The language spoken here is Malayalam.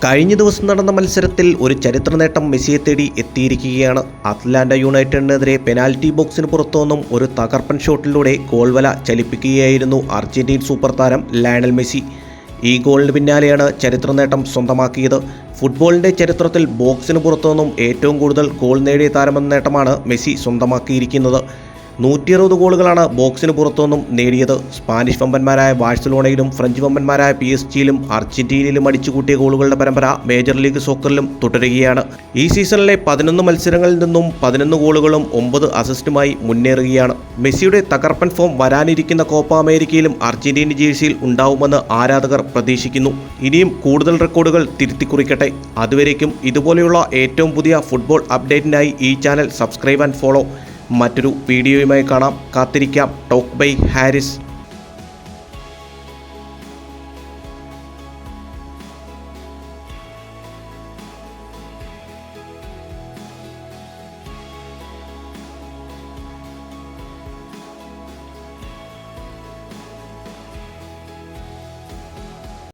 കഴിഞ്ഞ ദിവസം നടന്ന മത്സരത്തിൽ ഒരു ചരിത്ര നേട്ടം മെസ്സിയെ തേടി എത്തിയിരിക്കുകയാണ്. അറ്റ്ലാന്റ യുണൈറ്റഡിനെതിരെ പെനാൽറ്റി ബോക്സിന് പുറത്തുനിന്നും ഒരു തകർപ്പൻ ഷോട്ടിലൂടെ ഗോൾ വല ചലിപ്പിക്കുകയായിരുന്നു അർജന്റീൻ സൂപ്പർ താരം ലയണൽ മെസ്സി. ഈ ഗോളിന് പിന്നാലെയാണ് ചരിത്ര നേട്ടം സ്വന്തമാക്കിയത്. ഫുട്ബോളിൻ്റെ ചരിത്രത്തിൽ ബോക്സിന് പുറത്തുനിന്നും ഏറ്റവും കൂടുതൽ ഗോൾ നേടിയ താരമെന്ന നേട്ടമാണ് മെസ്സി സ്വന്തമാക്കിയിരിക്കുന്നത്. 160 ഗോളുകളാണ് ബോക്സിന് പുറത്തുനിന്നും നേടിയത്. സ്പാനിഷ് വമ്പന്മാരായ ബാഴ്സലോണയിലും ഫ്രഞ്ച് വമ്പന്മാരായ PSG-യിലും അർജന്റീനയിലും അടിച്ചുകൂട്ടിയ ഗോളുകളുടെ പരമ്പര മേജർ ലീഗ് സോക്കറിലും തുടരുകയാണ്. ഈ സീസണിലെ 11 മത്സരങ്ങളിൽ നിന്നും 11 ഗോളുകളും 9 അസിസ്റ്റുമായി മുന്നേറുകയാണ്. മെസ്സിയുടെ തകർപ്പൻ ഫോം വരാനിരിക്കുന്ന കോപ്പ അമേരിക്കയിലും അർജന്റീന ജേഴ്സിയിൽ ഉണ്ടാവുമെന്ന് ആരാധകർ പ്രതീക്ഷിക്കുന്നു. ഇനിയും കൂടുതൽ റെക്കോർഡുകൾ തിരുത്തിക്കുറിക്കട്ടെ. അതുവരേക്കും ഇതുപോലെയുള്ള ഏറ്റവും പുതിയ ഫുട്ബോൾ അപ്ഡേറ്റിനായി ഈ ചാനൽ സബ്സ്ക്രൈബ് ആൻഡ് ഫോളോ. മറ്റൊരു വീഡിയോയുമായി കാണാം. കാത്തിരിക്കാം. Talk bye Haris.